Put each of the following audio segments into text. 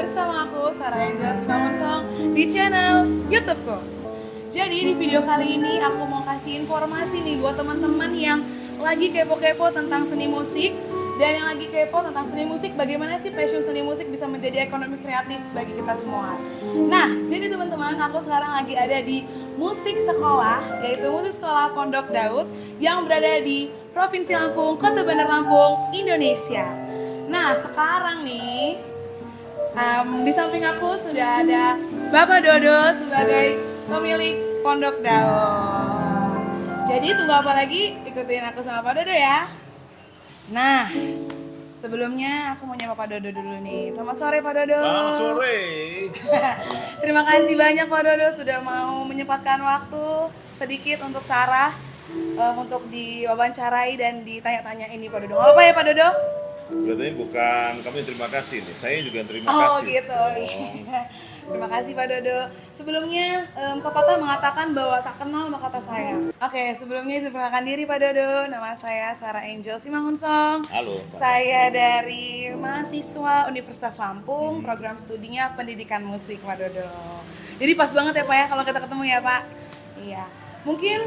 bersama aku Sarah Angel Simangunsong di channel YouTubeku. Jadi di video kali ini aku mau kasih informasi nih buat teman-teman yang lagi kepo-kepo tentang seni musik dan yang lagi kepo tentang seni musik, bagaimana sih passion seni musik bisa menjadi ekonomi kreatif bagi kita semua. Nah, jadi teman-teman, aku sekarang lagi ada di musik sekolah, yaitu musik sekolah Pondok Daud yang berada di Provinsi Lampung, Kota Bandar Lampung, Indonesia. Nah, sekarang nih di samping aku sudah ada Bapak Dodo sebagai pemilik Pondok Daud. Jadi tunggu apa lagi? Ikutin aku sama Pak Dodo ya. Nah, sebelumnya aku mau nyapa Pak Dodo dulu nih. Selamat sore Pak Dodo. Selamat sore. Terima kasih banyak Pak Dodo sudah mau menyempatkan waktu sedikit untuk Sarah untuk diwawancarai dan ditanya-tanya ini Pak Dodo. Nggak apa ya Pak Dodo? Berarti bukan kamu yang terima kasih nih, saya juga yang terima Oh kasih. gitu. Terima kasih Pak Dodo. Sebelumnya pepatah mengatakan bahwa tak kenal maka tak sayang. Oke, sebelumnya saya perkenalkan diri Pak Dodo. Nama saya Sarah Angel Simangunsong. Halo. Saya dari mahasiswa Universitas Lampung, program studinya pendidikan musik Pak Dodo. Jadi pas banget ya Pak ya kalau kita ketemu ya Pak. Iya. Mungkin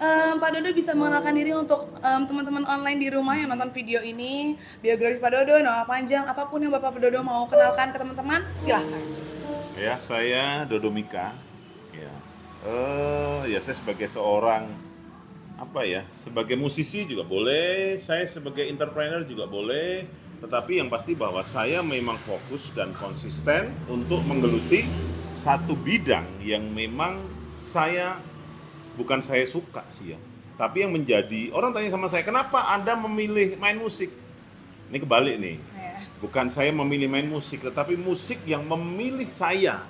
Pak Dodo bisa mengenalkan diri untuk teman-teman online di rumah yang nonton video ini, biografi Pak Dodo, nama panjang, apapun yang Bapak Dodo mau kenalkan ke teman-teman, silahkan. Ya, saya Dodo Mika. Ya, saya sebagai seorang sebagai musisi juga boleh, saya sebagai entrepreneur juga boleh, tetapi yang pasti bahwa saya memang fokus dan konsisten untuk menggeluti satu bidang yang memang bukan saya suka sih ya, tapi yang menjadi, orang tanya sama saya, kenapa Anda memilih main musik? Ini kebalik nih, bukan saya memilih main musik, tetapi musik yang memilih saya.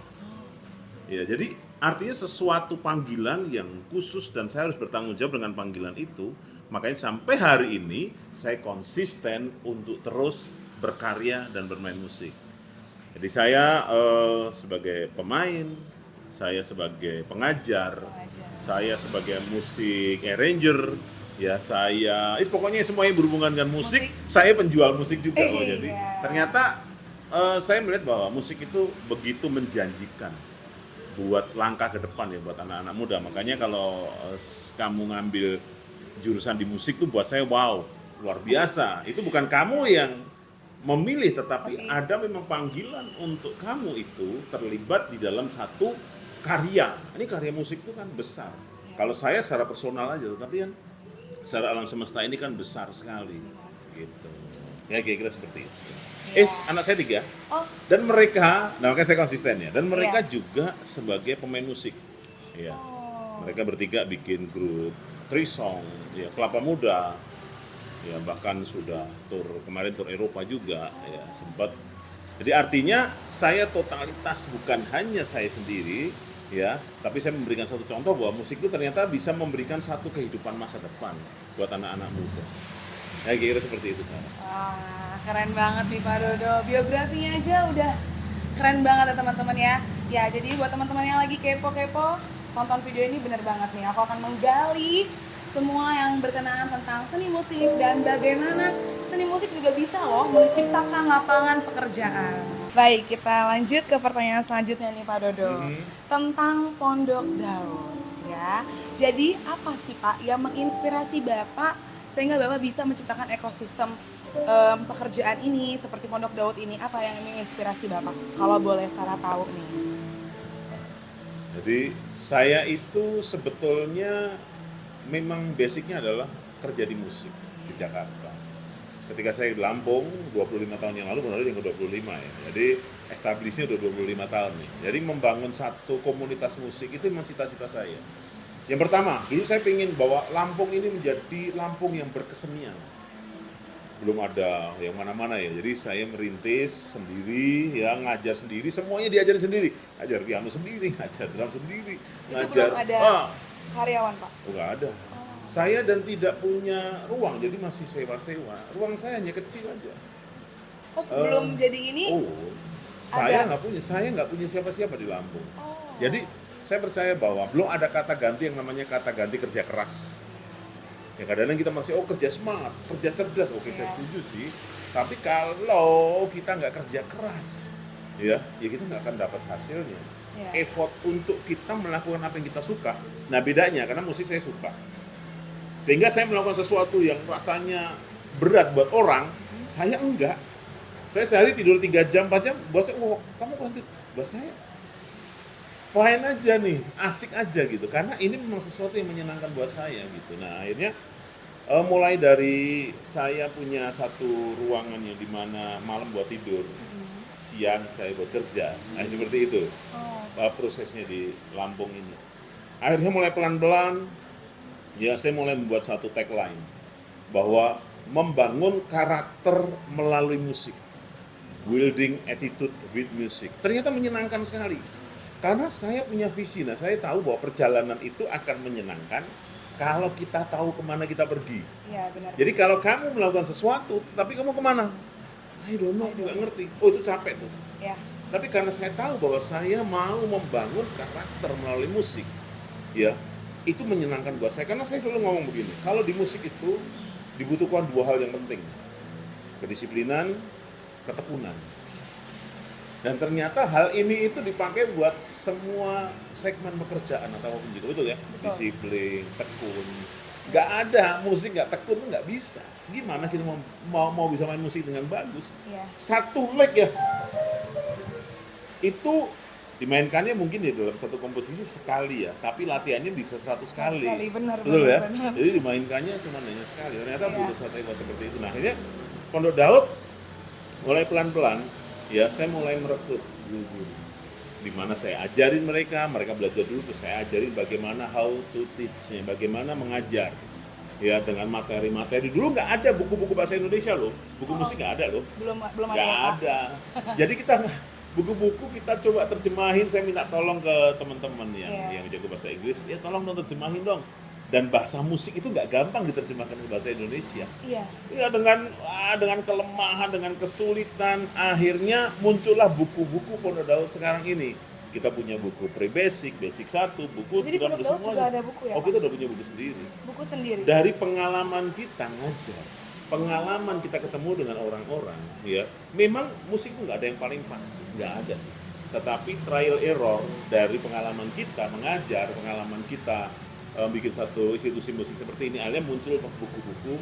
Ya, jadi artinya sesuatu panggilan yang khusus dan saya harus bertanggung jawab dengan panggilan itu, makanya sampai hari ini saya konsisten untuk terus berkarya dan bermain musik. Jadi saya sebagai pemain, saya sebagai pengajar, saya sebagai musik arranger, ya pokoknya semuanya berhubungan dengan musik. Saya penjual musik juga. Jadi ternyata saya melihat bahwa musik itu begitu menjanjikan buat langkah ke depan ya buat anak-anak muda. Makanya kalau kamu ngambil jurusan di musik tuh buat saya wow, luar biasa. Itu bukan kamu yang memilih, tetapi ada memang panggilan untuk kamu itu terlibat di dalam satu karya. Ini karya musik itu kan besar. Kalau saya secara personal aja, tapi kan secara alam semesta ini kan besar sekali. Gitu. Ya kira-kira seperti itu. Anak saya 3. Dan mereka, nah makanya saya konsisten ya. Dan mereka juga sebagai pemain musik. Ya. Mereka bertiga bikin grup Trisong, ya Kelapa Muda. Ya bahkan sudah kemarin tur Eropa juga ya sempat. Jadi artinya saya totalitas, bukan hanya saya sendiri ya, tapi saya memberikan satu contoh bahwa musik itu ternyata bisa memberikan satu kehidupan masa depan buat anak-anak muda. Ya kira seperti itu Sarah. Wah, keren banget nih Pak Dodo. Biografinya aja udah keren banget ya teman-teman ya. Ya, jadi buat teman-teman yang lagi kepo-kepo, tonton video ini bener banget nih. Aku akan menggali semua yang berkenaan tentang seni musik dan bagaimana seni musik juga bisa loh menciptakan lapangan pekerjaan. Baik, kita lanjut ke pertanyaan selanjutnya nih Pak Dodo. Tentang Pondok Daud ya. Jadi apa sih Pak yang menginspirasi Bapak sehingga Bapak bisa menciptakan ekosistem pekerjaan ini seperti Pondok Daud ini? Apa yang menginspirasi Bapak? Kalau boleh Sarah tahu nih. Jadi saya itu sebetulnya memang basicnya adalah kerja di musik di Jakarta. Ketika saya di Lampung 25 tahun yang lalu, benar yang ke-25 ya. Jadi establishnya udah 25 tahun nih. Jadi membangun satu komunitas musik itu memang cita-cita saya. Yang pertama, dulu saya ingin bahwa Lampung ini menjadi Lampung yang berkesenian. Belum ada yang mana-mana ya. Jadi saya merintis sendiri, ya ngajar sendiri, semuanya diajarin sendiri. Ngajar piano sendiri, ngajar drum sendiri, ngajar. Belum ada karyawan Pak? Enggak ada. Saya dan tidak punya ruang, jadi masih sewa-sewa. Ruang saya hanya kecil aja. Sebelum jadi ini? Saya nggak punya siapa-siapa di Lampung. Jadi saya percaya bahwa belum ada kata ganti yang namanya kata ganti kerja keras. Ya kadang-kadang kita masih kerja smart, kerja cerdas. Oke, saya setuju sih. Tapi kalau kita nggak kerja keras, ya kita nggak akan dapat hasilnya. Ya. Effort untuk kita melakukan apa yang kita suka. Nah bedanya karena musik saya suka, sehingga saya melakukan sesuatu yang rasanya berat buat orang, saya enggak. Saya sehari tidur 3 jam, 4 jam, buat saya, oh kamu kok tidur? Buat saya fine aja nih, asik aja gitu. Karena ini memang sesuatu yang menyenangkan buat saya gitu. Nah akhirnya mulai dari saya punya satu ruangan yang dimana malam buat tidur, siang saya bekerja, nah seperti itu prosesnya di Lampung ini. Akhirnya mulai pelan-pelan, ya saya mulai membuat satu tagline bahwa membangun karakter melalui musik, building attitude with music. Ternyata menyenangkan sekali, karena saya punya visi. Nah saya tahu bahwa perjalanan itu akan menyenangkan kalau kita tahu kemana kita pergi. Iya, benar. Jadi kalau kamu melakukan sesuatu, tapi kamu kemana? I don't know, nggak ngerti. Oh itu capek tuh. Ya. Tapi karena saya tahu bahwa saya mau membangun karakter melalui musik, ya itu menyenangkan buat saya. Karena saya selalu ngomong begini, kalau di musik itu dibutuhkan 2 hal yang penting, kedisiplinan, ketekunan. Dan ternyata hal ini itu dipakai buat semua segmen pekerjaan atau apapun juga, betul ya? Betul. Disiplin, tekun. Nggak ada musik nggak tekun tuh nggak bisa. Gimana kita mau bisa main musik dengan bagus? Iya. Satu leg ya, itu dimainkannya mungkin di dalam satu komposisi sekali ya, tapi latihannya bisa 100 kali. Benar, Betul ya? benar. Jadi dimainkannya cuma hanya sekali. Ternyata Iya. butuh satu effort seperti itu. Nah akhirnya Pondok Daud mulai pelan-pelan, ya saya mulai merekrut guru-guru. Di mana saya ajarin mereka belajar dulu, terus saya ajarin bagaimana how to teach-nya, bagaimana mengajar. Ya dengan materi-materi. Dulu nggak ada buku-buku bahasa Indonesia loh, buku musik nggak ada loh. Belum ada. Nggak ya, Pak? ada. Jadi kita buku-buku kita coba terjemahin, saya minta tolong ke teman-teman yang jago bahasa Inggris, ya tolong dong terjemahin dong. Dan bahasa musik itu nggak gampang diterjemahkan ke bahasa Indonesia. Iya. Ya dengan kelemahan, dengan kesulitan, akhirnya muncullah buku-buku Pondok Daud sekarang ini. Kita punya buku pre-basic, basic 1, buku Jadi sudah Pondok ada Daud semuanya. juga ada buku ya, Oh, Pak? kita udah punya buku sendiri. Buku sendiri. Dari pengalaman kita ngajar, pengalaman kita ketemu dengan orang-orang, ya memang musik itu nggak ada yang paling pas, nggak ada sih. Tetapi trial error dari pengalaman kita mengajar, pengalaman kita bikin satu institusi musik seperti ini, akhirnya muncul buku-buku.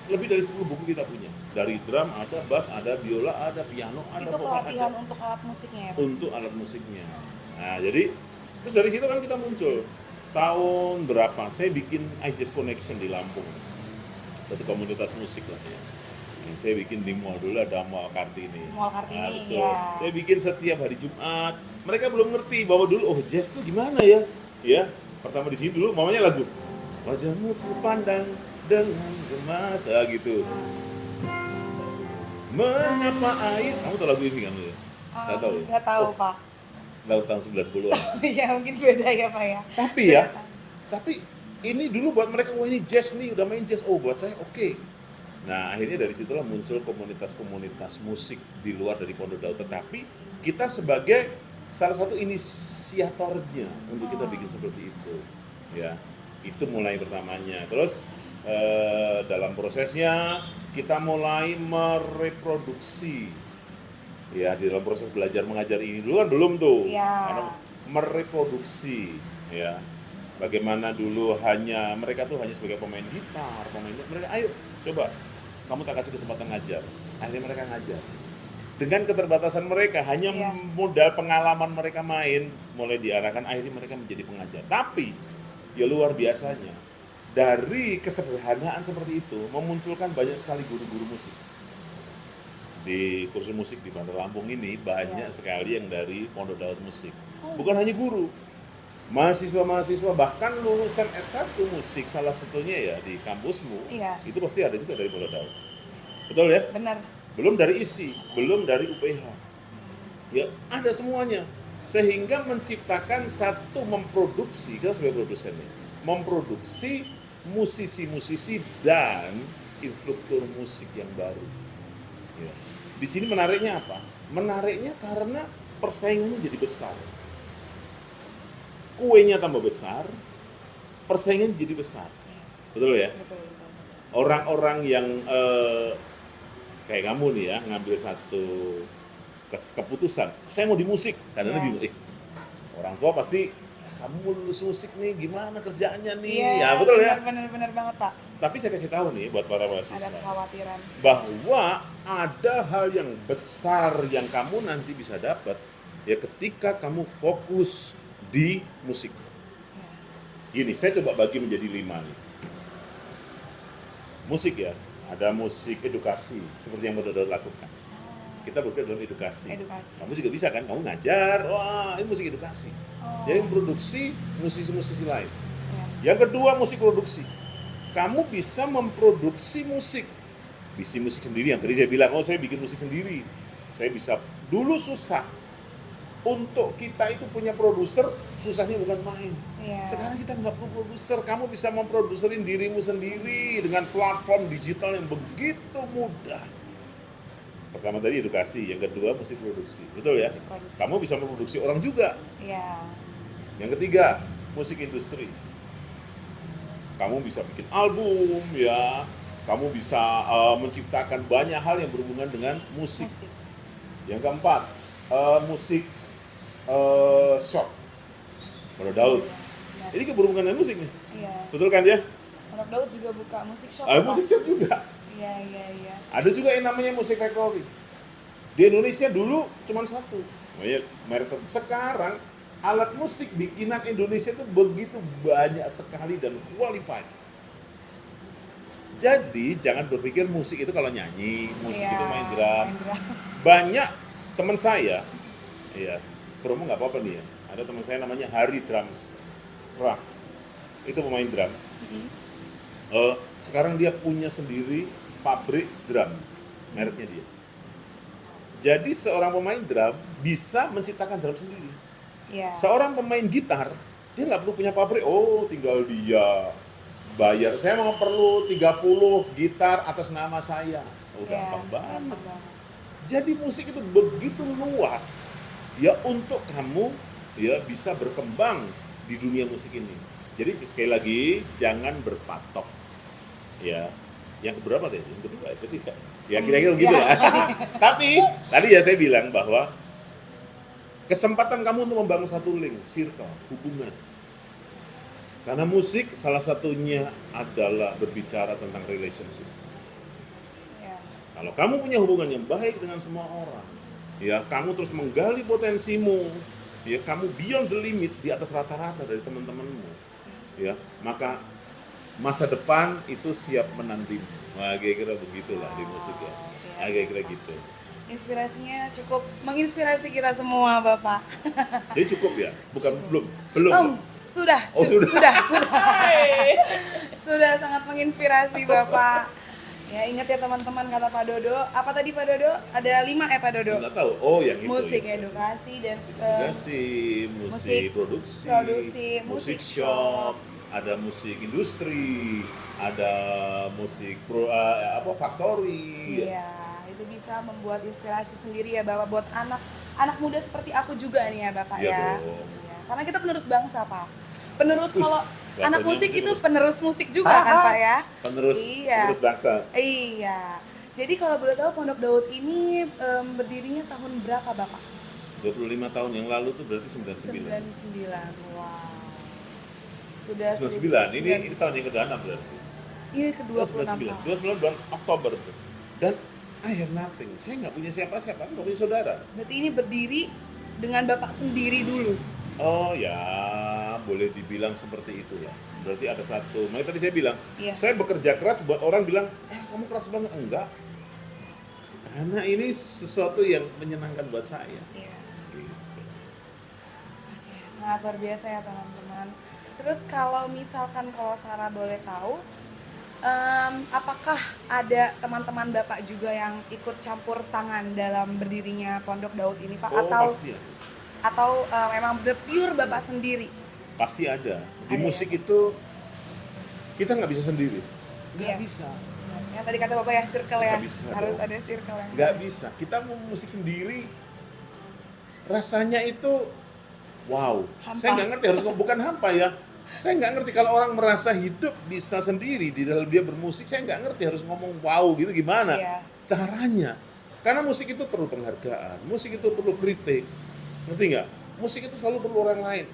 Lebih dari 10 buku kita punya. Dari drum ada, bass ada, biola ada, piano ada, Itu vokal pelatihan ada. untuk alat musiknya ya, Pak? Untuk alat musiknya. Nah, jadi terus dari situ kan kita muncul. Tahun berapa? Saya bikin iJazz Connection di Lampung. Satu komunitas musik lah ya. Saya bikin di mall dulu, ada Mall Kartini. Mall Kartini, betul. ya. Saya bikin setiap hari Jumat. Mereka belum ngerti bahwa dulu jazz tuh gimana ya? Ya, pertama di sini dulu mamanya lagu wajahmu ku pandang dengan gemas, gitu. Mengapa air? Kamu tahu lagu ini kan? Nggak tahu. Nggak tahu, Pak. Lagu tahun 90-an. Ya mungkin beda ya, Pak ya. Tapi ini dulu buat mereka, wah ini jazz nih, udah main jazz. Oh buat saya oke. Nah akhirnya dari situlah muncul komunitas-komunitas musik di luar dari Pondok Daud. Tetapi kita sebagai salah satu inisiatornya untuk kita bikin seperti itu. Ya, itu mulai pertamanya. Terus dalam prosesnya kita mulai mereproduksi. Ya di dalam proses belajar mengajar ini dulu kan belum tuh. Ya. Karena mereproduksi, ya. Bagaimana dulu mereka tuh hanya sebagai pemain gitar, mereka ayo coba kamu tak kasih kesempatan ngajar. Akhirnya mereka ngajar. Dengan keterbatasan mereka, hanya modal pengalaman mereka main, mulai diarahkan akhirnya mereka menjadi pengajar. Tapi ya luar biasanya, dari kesederhanaan seperti itu memunculkan banyak sekali guru-guru musik. Di kursus musik di Bandar Lampung ini banyak sekali yang dari Pondok Daud Musik. Bukan hanya guru, mahasiswa-mahasiswa, bahkan lulusan S1 musik salah satunya ya di kampusmu, itu pasti ada juga dari Pondok Daud. Betul ya? Benar. Belum dari ISI, belum dari UPH. Ya, ada semuanya. Sehingga menciptakan memproduksi, kita sebagai produsennya, memproduksi musisi-musisi dan instruktur musik yang baru. Ya. Di sini menariknya apa? Menariknya karena persaingannya jadi besar. Kuenya tambah besar, persaingan jadi besar. Betul ya? Betul. Orang-orang yang kayak kamu nih ya, ngambil satu keputusan, saya mau di musik. Kadang-kadang Iya. bingung, orang tua pasti, kamu mau lulus musik nih, gimana kerjaannya nih? Iya, Ya betul ya. Benar banget Pak. Tapi saya kasih tahu nih buat para Ada mahasiswa, kekhawatiran. bahwa ada hal yang besar yang kamu nanti bisa dapat ya ketika kamu fokus di musik. Iya. Gini, saya coba bagi menjadi 5 nih. Musik ya, ada musik edukasi seperti yang Dodot lakukan. Kita bergerak dalam edukasi. Edukasi. Kamu juga bisa kan, kamu ngajar, wah ini musik edukasi. Jadi memproduksi musisi-musisi lain. Iya. Yang kedua, musik produksi. Kamu bisa memproduksi musik. Bisa musik sendiri, yang tadi saya bilang, oh saya bikin musik sendiri. Saya bisa, dulu susah. Untuk kita itu punya produser, susahnya bukan main. Iya. Sekarang kita nggak perlu produser, kamu bisa memproduserin dirimu sendiri dengan platform digital yang begitu mudah. Pertama tadi edukasi, yang kedua musik produksi, betul ya? Musik produksi. Kamu bisa memproduksi orang juga. Iya. Yang ketiga, musik industri. Kamu bisa bikin album, ya. Kamu bisa menciptakan banyak hal yang berhubungan dengan musik. Musik. Yang keempat, musik shop. Pondok Daud. Iya. Ini berhubungan dengan musik nih, Iya. betul kan ya? Pondok Daud juga buka musik shop. Musik shop juga. Iya. Ada juga yang namanya musik factory. Di Indonesia dulu cuma satu, merek. Sekarang alat musik bikinan Indonesia itu begitu banyak sekali dan qualified. Jadi jangan berpikir musik itu kalau nyanyi, musik Iya, itu main drum. main drum. Banyak teman saya, ya promo nggak apa-apa nih ya. Ada teman saya namanya Hari Drums Craft, itu pemain drum. Sekarang dia punya sendiri pabrik drum, mereknya dia. Jadi seorang pemain drum bisa menciptakan drum sendiri. Iya. Seorang pemain gitar, dia nggak perlu punya pabrik, tinggal dia bayar. Saya mau perlu 30 gitar atas nama saya. Gampang banget. Jadi musik itu begitu luas, ya untuk kamu ya bisa berkembang di dunia musik ini. Jadi sekali lagi, jangan berpatok. Ya, yang keberapa tadi? Yang kedua, yang ketiga. Ya kira-kira begitu lah. Tapi tadi ya saya bilang bahwa kesempatan kamu untuk membangun satu link, circle, hubungan. Karena musik salah satunya adalah berbicara tentang relationship. Iya. Kalau kamu punya hubungan yang baik dengan semua orang, ya kamu terus menggali potensimu, ya kamu beyond the limit di atas rata-rata dari teman-temanmu, ya maka masa depan itu siap menantimu. Nah, kira-kira begitulah di musik ya. Nah, kira-kira gitu. Inspirasinya cukup menginspirasi kita semua, Bapak. Jadi cukup ya? Bukan belum. Sudah. Sudah sangat menginspirasi, Bapak. Ya, ingat ya teman-teman kata Pak Dodo. Apa tadi Pak Dodo? Ada 5 Pak Dodo. Nggak tahu. Oh, yang itu. Musik ya. edukasi dan Musik produksi, musik shop, ada musik industri, ada musik factory. Iya, itu bisa membuat inspirasi sendiri ya Bapak buat anak muda seperti aku juga nih ya Bapak Iya ya. dong. Iya, karena kita penerus bangsa Pak. Penerus kalau bahasanya anak musik masih itu terus. penerus musik juga kan Pak ya. Penerus bangsa. Iya. Jadi kalau boleh tahu Pondok Daud ini berdirinya tahun berapa Bapak? 25 tahun yang lalu tuh berarti 99. 99. Wow. Sudah 99. Ini tahun yang ke-6 berarti. Ini ke-26 tahun. 29 bulan Oktober. Dan I have nothing. Saya nggak punya siapa-siapa, nggak punya saudara. Berarti ini berdiri dengan Bapak sendiri dulu. Oh ya, boleh dibilang seperti itu ya. Berarti ada satu. Makanya tadi saya bilang, Iya. saya bekerja keras buat orang bilang, kamu keras banget. Enggak. Karena ini sesuatu yang menyenangkan buat saya. Iya. Gitu. Oke, sangat luar biasa ya teman-teman. Terus kalau misalkan kalau Sarah boleh tahu, apakah ada teman-teman Bapak juga yang ikut campur tangan dalam berdirinya Pondok Daud ini Pak? Pasti ya. Atau memang pure Bapak sendiri? Pasti ada. Di Ada musik ya? itu kita nggak bisa sendiri. Nggak Yes. bisa. Yang tadi kata Bapak ya, circle ya. Nggak bisa Harus dong. ada circle yang Nggak bisa. Kita mau musik sendiri, rasanya itu wow. Hampa. Saya nggak ngerti harus bukan hampa ya. Saya nggak ngerti kalau orang merasa hidup bisa sendiri di dalam dia bermusik. Saya nggak ngerti harus ngomong wow gitu gimana Iya. caranya. Karena musik itu perlu penghargaan, musik itu perlu kritik, ngerti nggak? Musik itu selalu perlu orang lain.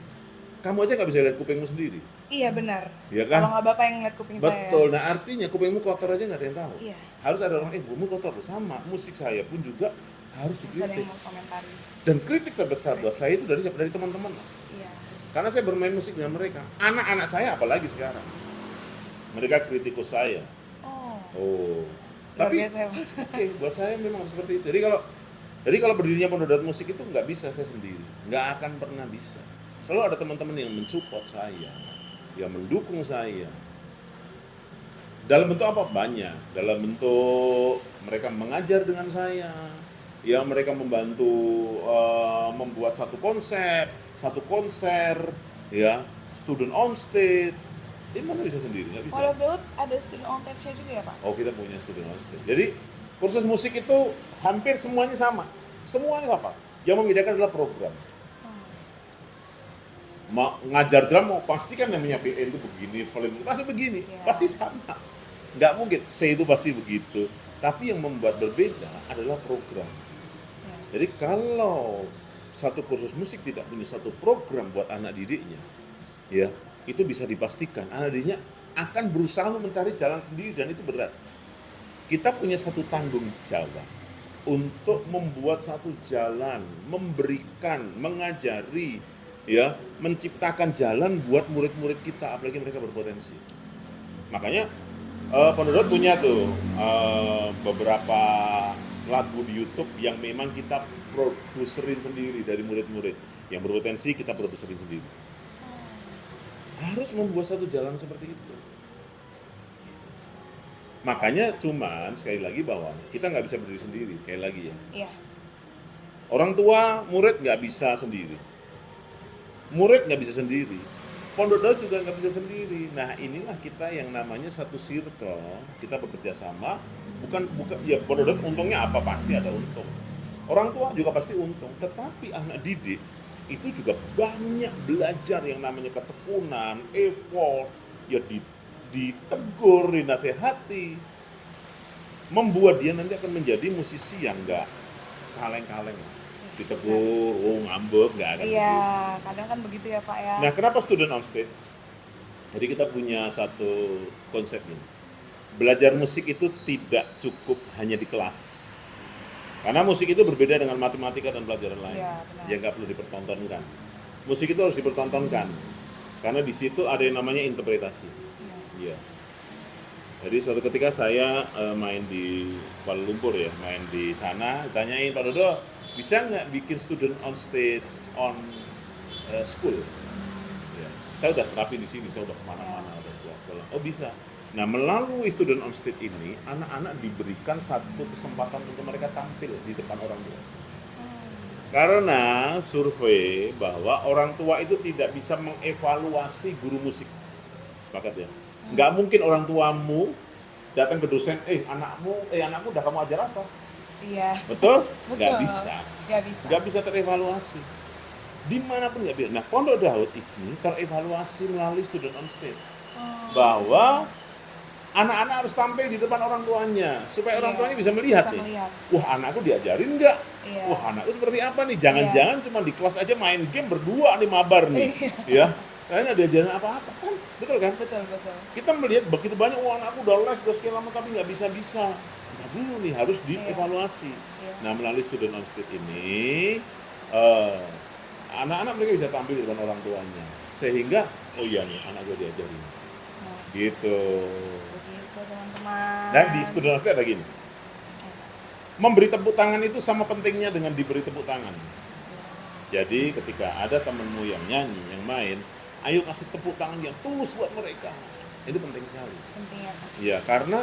Kamu aja nggak bisa lihat kupingmu sendiri. Iya benar. Iya kan? Kalau nggak bapak yang ngeliat kuping saya. Betul, nah artinya kupingmu kotor aja nggak ada yang tahu. Iya. Harus ada orang, kupingmu kotor. Sama, musik saya pun juga harus Bisa ada dikritik. yang mau komentari. Dan kritik terbesar buat saya itu dari teman-teman. Iya. Karena saya bermain musik dengan mereka. Anak-anak saya apalagi sekarang. Mereka kritikus saya. Oh. Oh. Luar Tapi biasa ya, Pak. oke, buat saya memang seperti itu. Jadi kalau berdirinya Pendodat Musik itu nggak bisa saya sendiri, nggak akan pernah bisa. Selalu ada teman-teman yang mensupport saya, yang mendukung saya. Dalam bentuk apa? Banyak. Dalam bentuk mereka mengajar dengan saya, ya mereka membantu membuat satu konsep, satu konser, ya student on stage. Ini mana bisa sendiri? Nggak bisa. Kalau Daud ada student on stage-nya juga ya Pak? Oh, kita punya student on stage. Jadi kursus musik itu hampir semuanya sama. Semuanya apa? Yang membedakan adalah program. Ngajar drum pasti kan namanya VN itu begini, film pasti begini, pasti sama. Nggak mungkin, C itu pasti begitu. Tapi yang membuat berbeda adalah program. Jadi kalau satu kursus musik tidak punya satu program buat anak didiknya, ya itu bisa dipastikan anak didiknya akan berusaha mencari jalan sendiri dan itu berat. Kita punya satu tanggung jawab untuk membuat satu jalan, memberikan, mengajari, ya, menciptakan jalan buat murid-murid kita, apalagi mereka berpotensi. Makanya Pendodat punya tuh beberapa lagu di YouTube yang memang kita produserin sendiri dari murid-murid yang berpotensi, kita produserin sendiri. Harus membuat satu jalan seperti itu. Makanya cuman sekali lagi bahwa kita nggak bisa berdiri sendiri, sekali lagi ya. Iya. Orang tua murid nggak bisa sendiri, murid nggak bisa sendiri, Pendodat juga nggak bisa sendiri. Nah inilah kita yang namanya satu circle, kita bekerja sama. Bukan ya Pendodat untungnya apa, pasti ada untung. Orang tua juga pasti untung, tetapi anak didik itu juga banyak belajar yang namanya ketekunan, effort, ya ditegur, dinasehati, membuat dia nanti akan menjadi musisi yang nggak kaleng-kaleng, ditegur, ngambek, nggak akan begitu. Iya, kadang kan begitu ya Pak ya. Nah, kenapa student on stage? Jadi kita punya satu konsep ini. Belajar musik itu tidak cukup hanya di kelas. Karena musik itu berbeda dengan matematika dan pelajaran lain. Iya, benar. Yang nggak perlu dipertontonkan. Musik itu harus dipertontonkan. Karena di situ ada yang namanya interpretasi. Iya. Jadi suatu ketika saya main di Kuala Lumpur ya, main di sana, ditanyain Pak Dodo, bisa nggak bikin student on stage on school? Ya. Saya udah terapin di sini, saya udah kemana-mana, ada sekolah-sekolah. Oh bisa. Nah melalui student on stage ini, anak-anak diberikan satu kesempatan untuk mereka tampil di depan orang tua. Karena survei bahwa orang tua itu tidak bisa mengevaluasi guru musik. Sepakat ya? Nggak mungkin orang tuamu datang ke dosen, anakmu udah kamu ajar apa? Iya. Betul? Betul. Nggak bisa. Nggak bisa terevaluasi. Dimanapun nggak bisa. Nah, Pondok Daud ini terevaluasi melalui student on stage. Bahwa anak-anak harus tampil di depan orang tuanya supaya orang tuanya bisa melihat bisa nih. melihat. Wah, anakku diajarin nggak? Iya. Wah, anakku seperti apa nih? Jangan-jangan cuma di kelas aja main game berdua nih mabar nih. Ya. Karena nggak diajarin apa-apa kan? Betul kan? Betul. Kita melihat begitu banyak, wah anakku udah les, udah sekian lama tapi nggak bisa-bisa. Nah dulu nih harus dievaluasi. Iya. Nah melalui student on stage ini, anak-anak mereka bisa tampil di depan orang tuanya. Sehingga, oh iya nih anak gue diajarin. Nah, Gitu. begitu teman-teman. Dan di student on stage ada gini, memberi tepuk tangan itu sama pentingnya dengan diberi tepuk tangan. Jadi ketika ada temenmu yang nyanyi, yang main, ayo kasih tepuk tangan yang tulus buat mereka. Itu penting sekali. Penting ya Pak. Iya, karena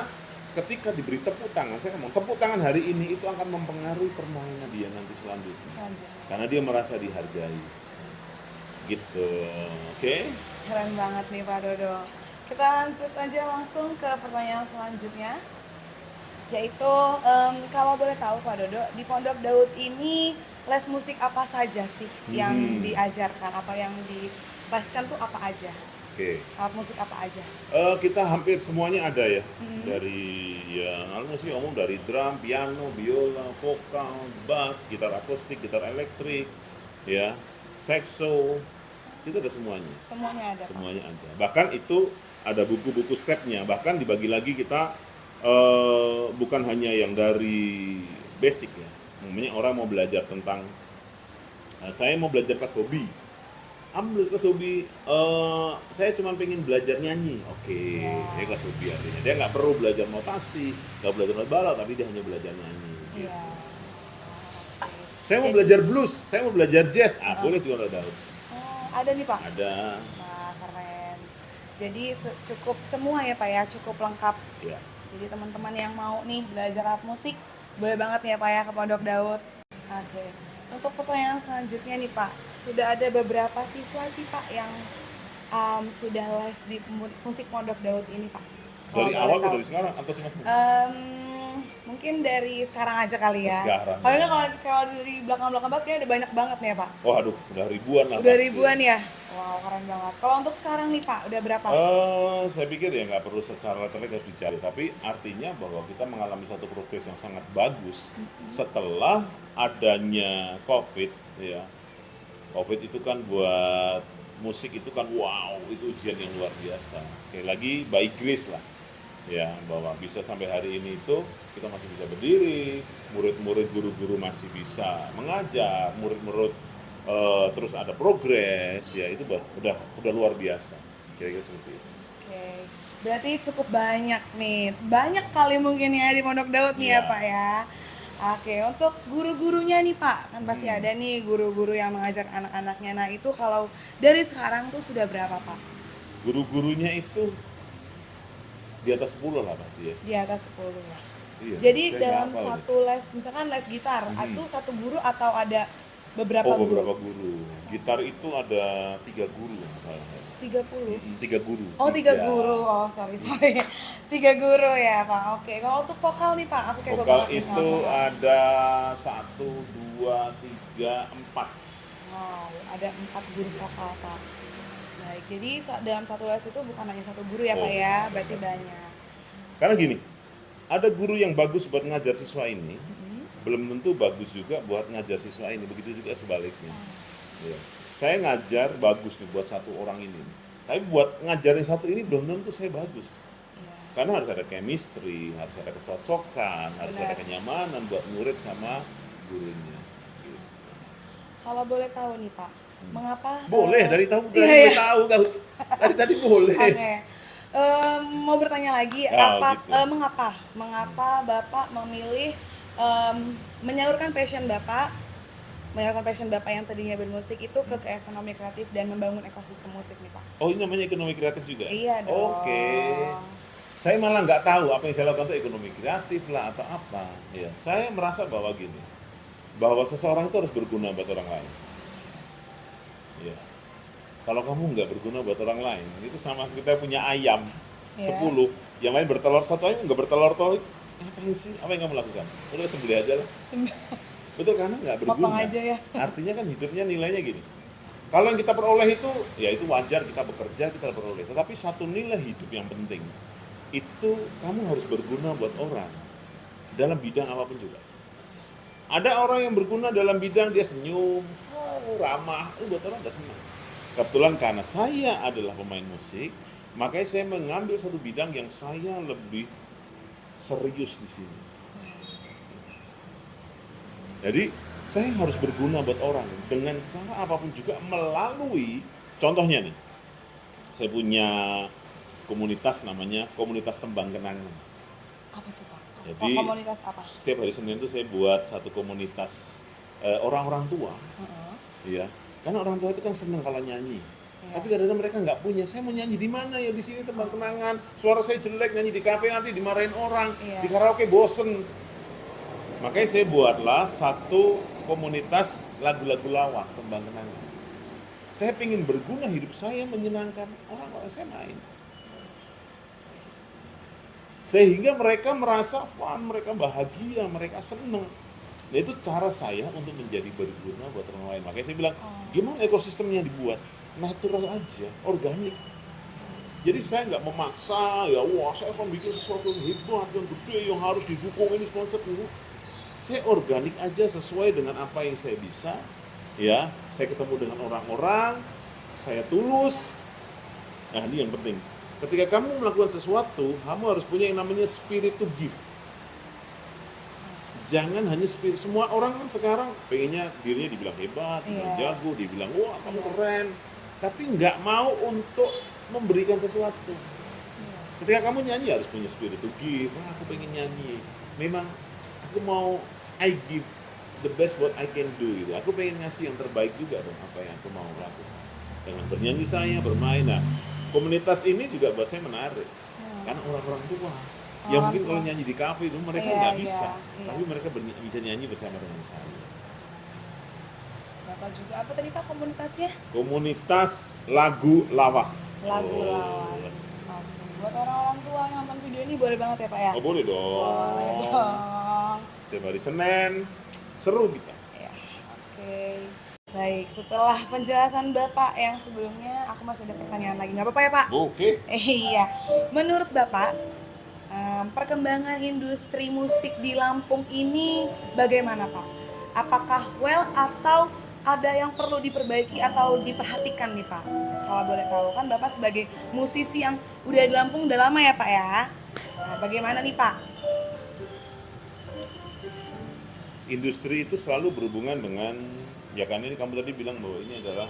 ketika diberi tepuk tangan, saya ngomong tepuk tangan hari ini itu akan mempengaruhi permainan dia nanti selanjutnya. Karena dia merasa dihargai. Gitu. Oke? Keren banget nih Pak Dodo. Kita lanjut aja langsung ke pertanyaan selanjutnya. Yaitu kalau boleh tahu Pak Dodo, di Pondok Daud ini les musik apa saja sih yang diajarkan atau yang dileskan tuh apa aja? Oke. Alat musik apa aja? Kita hampir semuanya ada ya. Dari ya sih omong dari drum, piano, biola, vokal, bass, gitar akustik, gitar elektrik, ya, saxo, itu ada semuanya. Semuanya ada, Pak. Semuanya ada. Bahkan itu ada buku-buku stepnya. Bahkan dibagi lagi kita bukan hanya yang dari basic ya. Namanya orang mau belajar tentang saya mau belajar kelas hobi. Ambil kelas hobi, saya cuma pengen belajar nyanyi. Oke, dia kelas hobi artinya. Dia nggak perlu belajar notasi, nggak belajar not balok, tapi dia hanya belajar nyanyi. Gitu. Iya. Saya mau belajar blues, saya mau belajar jazz. Boleh juga ada. Oh, ada nih, Pak. Ada. Nah, keren. Jadi cukup semua ya, Pak ya, cukup lengkap. Ya. Jadi teman-teman yang mau nih belajar alat musik, boleh banget nih ya Pak ya ke Pondok Daud. Oke. Untuk pertanyaan selanjutnya nih Pak, sudah ada beberapa siswa sih Pak yang sudah les di musik Pondok Daud ini Pak? Dari awal atau dari sekarang atau semasa? Mungkin dari sekarang aja kali ya. Sekarang. Kalau enggak kalau dari belakang-belakang banget kayaknya udah banyak banget nih ya Pak. Oh aduh, udah ribuan lah. Udah pasti. ribuan ya? Wow, keren banget. Kalau untuk sekarang nih Pak, udah berapa? Saya pikir ya nggak perlu secara detail harus dicari, tapi artinya bahwa kita mengalami satu progres yang sangat bagus setelah adanya COVID ya. COVID itu kan buat musik itu kan wow, itu ujian yang luar biasa. Sekali lagi by grace lah. Ya, bahwa bisa sampai hari ini itu kita masih bisa berdiri, murid-murid guru-guru masih bisa mengajar, murid-murid terus ada progres, ya itu udah luar biasa, kira-kira seperti itu. Oke, berarti cukup banyak nih, banyak kali mungkin ya di Pondok Daud nih ya Iya. Pak ya. Oke, untuk guru-gurunya nih Pak, kan pasti ada nih guru-guru yang mengajar anak-anaknya. Nah itu kalau dari sekarang tuh sudah berapa Pak? Guru-gurunya itu di atas 10 lah pasti ya. Di atas 10 ya. Iya, Jadi saya dalam nggak hafal satu les, misalkan les gitar, itu satu guru atau ada beberapa Oh, guru? beberapa guru. Gitar itu ada 3 guru. 30? 3 guru. Oh, 3 guru. Oh, sorry. 3 guru ya, Pak. Oke. Kalau untuk vokal nih, Pak, aku kayak Vokal banget nih sama itu vokal. ada 1, 2, 3, 4. Wow, ada 4 guru vokal, Pak. Baik, jadi dalam satu les itu bukan hanya satu guru ya, Pak Oh. ya, berarti banyak. Karena gini, ada guru yang bagus buat ngajar siswa ini, belum tentu bagus juga buat ngajar siswa ini, begitu juga sebaliknya. Ya. Saya ngajar bagus nih buat satu orang ini, tapi buat ngajarin satu ini belum tentu saya bagus. Iya. Karena harus ada chemistry, harus ada kecocokan, harus ada Benar. kenyamanan buat murid sama gurunya. Gitu. Kalau boleh tahu nih, Pak, mengapa Boleh, dari tahu, Iya, dari iya. tahu, nggak usah. Tadi boleh. Oke. Mau bertanya lagi, Oh, gitu. mengapa Bapak memilih menyalurkan passion Bapak yang tadinya bermusik itu ke ekonomi kreatif dan membangun ekosistem musik nih Pak? Oh, ini namanya ekonomi kreatif juga? Iya dong. Oke. Saya malah nggak tahu apa yang saya lakukan itu ekonomi kreatif lah atau apa. Ya, saya merasa bahwa gini, bahwa seseorang itu harus berguna buat orang lain. Ya. Kalau kamu nggak berguna buat orang lain, itu sama kita punya ayam Iya. 10, yang lain bertelur, satu ayam nggak bertelur, ngapain sih? Apa yang kamu lakukan? Udah sembelih aja lah. Betul, karena nggak berguna. Potong aja ya. Artinya kan hidupnya nilainya gini. Kalau yang kita peroleh itu, ya itu wajar, kita bekerja, kita peroleh. Tetapi satu nilai hidup yang penting, itu kamu harus berguna buat orang. Dalam bidang apapun juga. Ada orang yang berguna dalam bidang dia senyum, ramah, itu buat orang udah senang. Kebetulan karena saya adalah pemain musik, makanya saya mengambil satu bidang yang saya lebih serius di sini. Jadi saya harus berguna buat orang dengan cara apapun juga melalui, contohnya nih, saya punya komunitas namanya Komunitas Tembang Kenangan. Apa tuh Pak? Jadi, Komunitas apa? Setiap hari Senin itu saya buat satu komunitas orang-orang tua, ya. Karena orang tua itu kan senang kalau nyanyi. Iya. Tapi kadang-kadang mereka nggak punya. Saya mau nyanyi di mana ya, di sini Tembang Kenangan. Suara saya jelek, nyanyi di kafe nanti dimarahin orang, Iya. di karaoke bosen. Makanya saya buatlah satu komunitas lagu-lagu lawas Tembang Kenangan. Saya ingin berguna hidup saya menyenangkan orang-orang saya main. Sehingga mereka merasa fun, mereka bahagia, mereka senang. Nah itu cara saya untuk menjadi berguna buat orang lain. Makanya saya bilang, gimana ekosistemnya dibuat? Natural aja, organik. Jadi saya nggak memaksa, ya wah saya akan bikin sesuatu yang hebat, yang gede, yang harus didukung ini sponsor dulu. Saya organik aja sesuai dengan apa yang saya bisa, ya. Saya ketemu dengan orang-orang, saya tulus. Nah ini yang penting. Ketika kamu melakukan sesuatu, kamu harus punya yang namanya spirit to give. Jangan hanya spirit, semua orang kan sekarang pengennya dirinya dibilang hebat, dibilang jago, dibilang wah kamu keren, tapi nggak mau untuk memberikan sesuatu. Ketika kamu nyanyi harus punya spirit to give. Wah aku pengen nyanyi, memang aku mau I give the best what I can do gitu. Aku pengen ngasih yang terbaik juga dong apa yang aku mau lakukan. Dengan bernyanyi saya, bermain. Nah, komunitas ini juga buat saya menarik. Karena orang-orang tua yang mungkin kalau nyanyi di kafe itu mereka nggak bisa, tapi mereka bisa nyanyi bersama dengan saya. Bapak juga apa tadi Pak komunitasnya? Komunitas lagu lawas. Lagu lawas. Oke. Buat orang-orang tua yang nonton video ini boleh banget ya Pak ya? Oh boleh dong. Boleh dong. Setiap hari Senin seru kita. Ya, oke. Baik, setelah penjelasan Bapak yang sebelumnya, aku masih ada pertanyaan lagi. Nggak apa-apa ya Pak? Oke. Iya. Menurut Bapak, perkembangan industri musik di Lampung ini bagaimana Pak? Apakah well atau ada yang perlu diperbaiki atau diperhatikan nih Pak? Kalau boleh tahu kan Bapak sebagai musisi yang udah di Lampung udah lama ya Pak ya? Nah, bagaimana nih Pak? Industri itu selalu berhubungan dengan, ya kan ini kamu tadi bilang bahwa ini adalah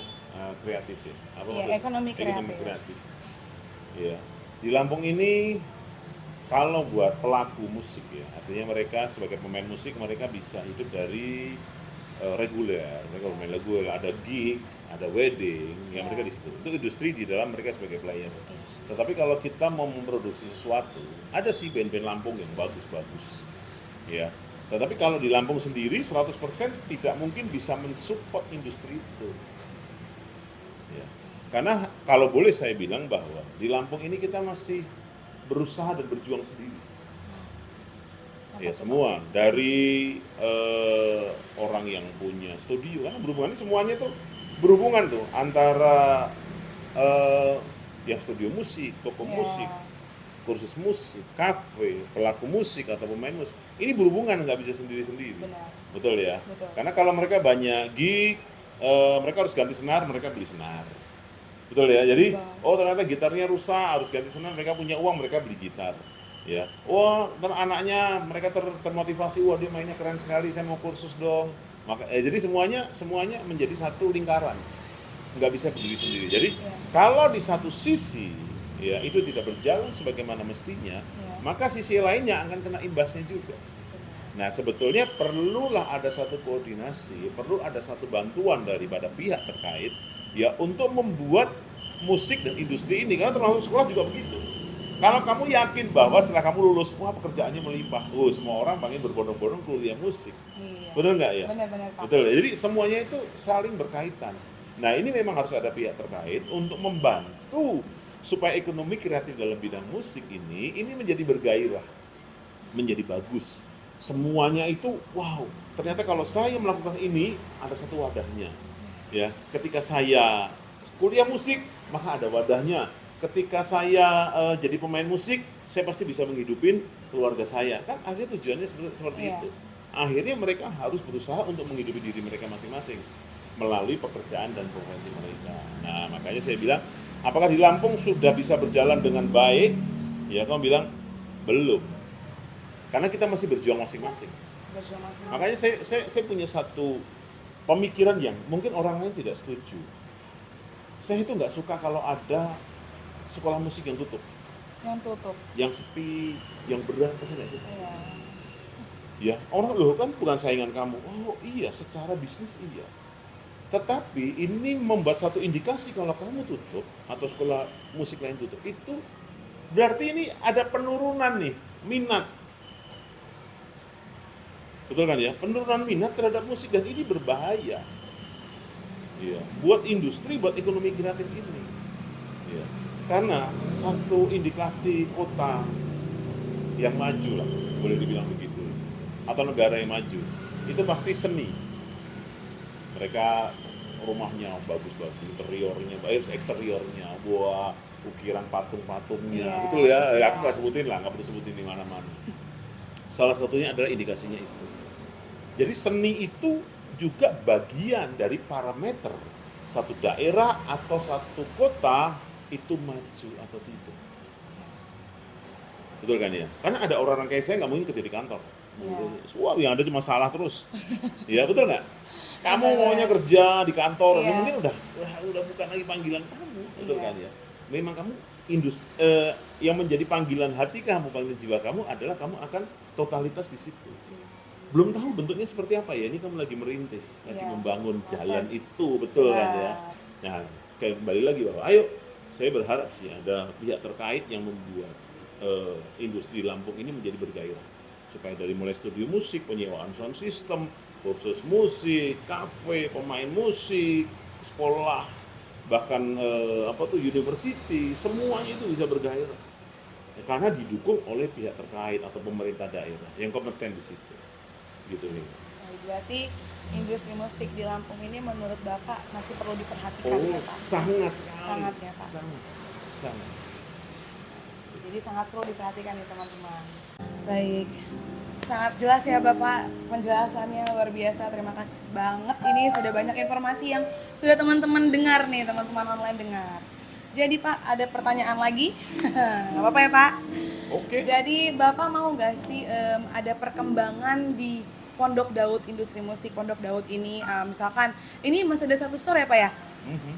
kreatif ya. Apa Iya, ekonomi kreatif. Iya. Di Lampung ini kalau buat pelaku musik ya, artinya mereka sebagai pemain musik mereka bisa hidup dari reguler. Mereka bermain lagu, ada gig, ada wedding, yang mereka di situ. Itu industri di dalam mereka sebagai player. Tetapi kalau kita mau memproduksi sesuatu, ada sih band-band Lampung yang bagus-bagus. Ya. Tetapi kalau di Lampung sendiri 100% tidak mungkin bisa mensupport industri itu. Ya. Karena kalau boleh saya bilang bahwa di Lampung ini kita masih berusaha dan berjuang sendiri. Ya semua dari orang yang punya studio, karena berhubungan semuanya tuh berhubungan tuh antara yang studio musik, toko musik, kursus musik, kafe, pelaku musik atau pemain musik. Ini berhubungan, nggak bisa sendiri-sendiri. Betul ya? Betul. Karena kalau mereka banyak gig, mereka harus ganti senar, mereka beli senar. Betul ya? Jadi, oh ternyata gitarnya rusak, harus ganti senar, mereka punya uang, mereka beli gitar. Ya, wah, anaknya mereka termotivasi, wah dia mainnya keren sekali, saya mau kursus dong. Maka, jadi semuanya menjadi satu lingkaran, nggak bisa berdiri sendiri. Jadi kalau di satu sisi ya itu tidak berjalan sebagaimana mestinya, maka sisi lainnya akan kena imbasnya juga. Nah sebetulnya perlulah ada satu koordinasi, perlu ada satu bantuan daripada pihak terkait ya untuk membuat musik dan industri ini, karena termasuk sekolah juga begitu. Kalau kamu yakin bahwa setelah kamu lulus, wah pekerjaannya melimpah, semua orang pengen berbondong-bondong kuliah musik. Benar nggak ya? Benar-benar Pak. Betul. Jadi semuanya itu saling berkaitan. Nah ini memang harus ada pihak terkait untuk membantu supaya ekonomi kreatif dalam bidang musik ini menjadi bergairah, menjadi bagus. Semuanya itu, wow, ternyata kalau saya melakukan ini ada satu wadahnya. Ya, ketika saya kuliah musik, maka ada wadahnya. Ketika saya jadi pemain musik, saya pasti bisa menghidupin keluarga saya. Kan akhirnya tujuannya seperti itu. Akhirnya mereka harus berusaha untuk menghidupi diri mereka masing-masing melalui pekerjaan dan profesi mereka. Nah, makanya saya bilang, apakah di Lampung sudah bisa berjalan dengan baik? Ya, kamu bilang belum. Karena kita masih berjuang masing-masing. Makanya saya punya satu pemikiran yang mungkin orang lain tidak setuju. Saya itu nggak suka kalau ada sekolah musik yang tutup. Yang sepi, yang berat, saya nggak suka. Ya, orang loh kan bukan saingan kamu. Oh iya, secara bisnis iya. Tetapi ini membuat satu indikasi kalau kamu tutup atau sekolah musik lain tutup, itu berarti ini ada penurunan nih minat. Betul kan ya? Penurunan minat terhadap musik, dan ini berbahaya. Ya, buat industri, buat ekonomi kreatif ini. Ya. Karena satu indikasi kota yang maju lah, boleh dibilang begitu, atau negara yang maju, itu pasti seni. Mereka rumahnya bagus-bagus, interiornya, eksteriornya, wah, ukiran patung-patungnya, betul ya. Aku nggak sebutin lah, nggak perlu sebutin di mana-mana. Salah satunya adalah indikasinya itu. Jadi seni itu juga bagian dari parameter satu daerah atau satu kota itu maju atau tidak. Betul kan ya? Karena ada orang-orang kayak saya nggak mungkin kerja di kantor. Wah, yang ada cuma salah terus. Ya betul nggak? Kamu maunya kerja di kantor, mungkin udah bukan lagi panggilan kamu, betul kan ya? Memang kamu yang menjadi panggilan hati kamu, panggilan jiwa kamu adalah kamu akan totalitas di situ. Belum tahu bentuknya seperti apa ya, ini kamu lagi merintis, lagi membangun jalan itu, betul kan ya? Nah, kembali lagi bahwa ayo, saya berharap sih ada pihak terkait yang membuat industri Lampung ini menjadi bergairah. Supaya dari mulai studio musik, penyewaan sound system, kursus musik, kafe, pemain musik, sekolah, bahkan university, semuanya itu bisa bergairah. Ya, karena didukung oleh pihak terkait atau pemerintah daerah yang kompeten di situ. Gitu nih. Berarti industri musik di Lampung ini menurut Bapak masih perlu diperhatikan ya Pak? Sangat sekali. Sangat ya Pak? Sangat. Jadi sangat perlu diperhatikan ya teman-teman. Baik, sangat jelas ya Bapak, penjelasannya luar biasa, terima kasih banget. Ini sudah banyak informasi yang sudah teman-teman dengar nih, teman-teman online dengar. Jadi Pak, ada pertanyaan lagi? Nggak apa-apa ya Pak? Oke. Jadi Bapak mau nggak sih ada perkembangan di Pondok Daud Industri Musik Pondok Daud ini, misalkan ini masih ada satu store ya Pak ya?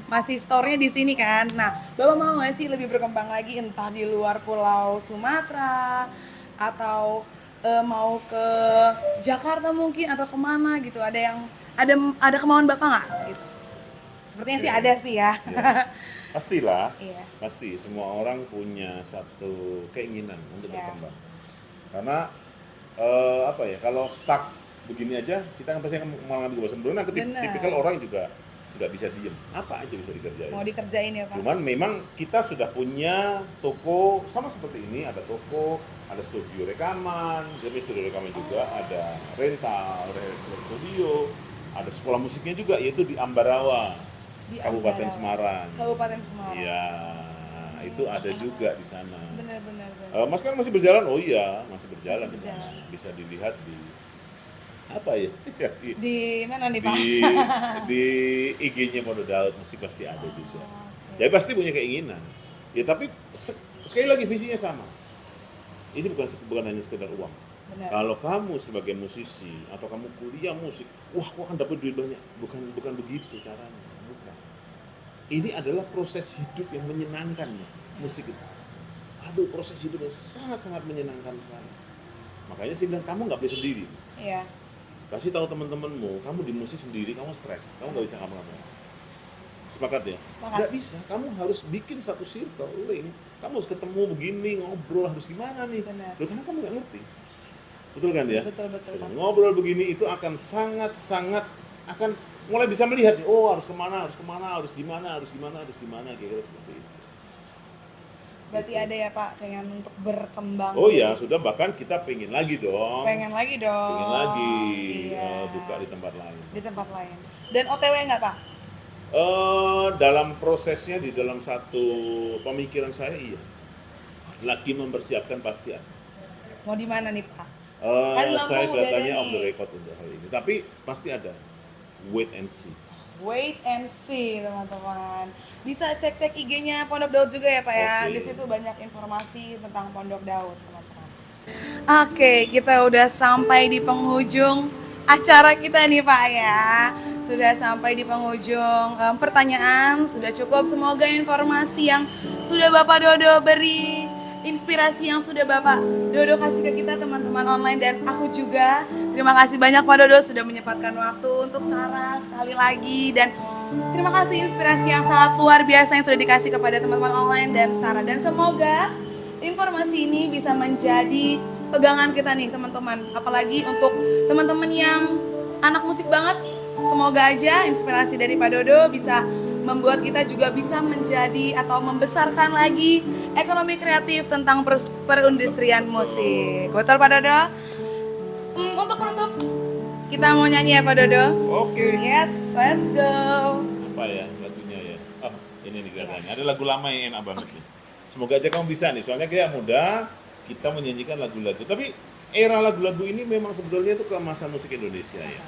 Masih store-nya di sini kan. Nah, Bapak mau nggak sih lebih berkembang lagi entah di luar Pulau Sumatera atau mau ke Jakarta mungkin atau kemana gitu? Ada kemauan Bapak nggak gitu? Sepertinya sih ada sih ya. Pastilah. Iya. Pasti semua orang punya satu keinginan untuk berkembang. Karena kalau stuck begini aja kita kan pasti akan mengalami kebosanan. Nah, tipikal orang juga nggak bisa diem, apa aja bisa dikerjain. Mau dikerjain ya Pak? Cuman memang kita sudah punya toko, sama seperti ini, ada toko, ada studio rekaman, jadi studio rekaman juga, ada rental, studio, ada sekolah musiknya juga, yaitu di Ambarawa, Kabupaten Semarang. Iya, itu ada juga di sana. Benar. Mas kan masih berjalan? Oh iya, masih berjalan di sana. Bisa dilihat di di mana nih Pak? Di IG-nya Pondok Daud pasti ada juga. Jadi pasti punya keinginan. Ya tapi sekali lagi visinya sama. Ini bukan hanya sekedar uang. Benar. Kalau kamu sebagai musisi atau kamu kuliah musik, wah aku akan dapat duit banyak. Bukan begitu caranya. Bukan. Ini adalah proses hidup yang menyenangkan ya, musik itu. Aduh, proses hidup yang sangat-sangat menyenangkan sekali. Makanya saya bilang kamu nggak boleh sendiri. Iya. Kasih tahu teman-temanmu, kamu di musik sendiri, kamu stres, kamu nggak bisa ngapa-ngapain. Sepakat ya? Sepakat. Nggak bisa, kamu harus bikin satu circle, kamu harus ketemu begini, ngobrol, harus gimana nih? Benar. Loh, karena kamu nggak ngerti. Betul kan ya? Betul. Ngobrol begini itu akan sangat-sangat, akan mulai bisa melihat, oh harus kemana, harus gimana, kira-kira seperti itu. Berarti ada ya Pak keinginan untuk berkembang. Oh iya, sudah, bahkan kita pengen lagi dong. Pengen lagi. Iya. Buka di tempat lain. Di tempat lain. Dan OTW nggak Pak? Dalam prosesnya, di dalam satu pemikiran saya iya. Lagi mempersiapkan pasti ada. Mau di mana nih Pak? Saya Lampung udah kelihatannya ada off the nih. record untuk hari ini. Tapi pasti ada. Wait and see. Wait and see teman-teman. Bisa cek IG-nya Pondok Daud juga ya Pak ya. Oke. Di situ banyak informasi tentang Pondok Daud teman-teman. Oke, kita udah sampai di penghujung acara kita nih Pak ya. Sudah sampai di penghujung pertanyaan. Sudah cukup, semoga informasi yang sudah Bapak Dodo beri, inspirasi yang sudah Bapak Dodo kasih ke kita teman-teman online dan aku juga. Terima kasih banyak Pak Dodo sudah menyempatkan waktu untuk Sarah sekali lagi, dan terima kasih inspirasi yang sangat luar biasa yang sudah dikasih kepada teman-teman online dan Sarah, dan semoga informasi ini bisa menjadi pegangan kita nih teman-teman, apalagi untuk teman-teman yang anak musik banget. Semoga aja inspirasi dari Pak Dodo bisa membuat kita juga bisa menjadi atau membesarkan lagi ekonomi kreatif tentang perindustrian musik. Betul Pak Dodo? Untuk penutup, kita mau nyanyi ya Pak Dodo? Oke. Yes, let's go. apa ya lagunya ya? Oh, ini nih kelihatannya. Ada lagu lama yang enak banget nih. Semoga aja kamu bisa nih, soalnya kita muda, kita menyanyikan lagu-lagu. Tapi era lagu-lagu ini memang sebetulnya itu keemasan musik Indonesia ya.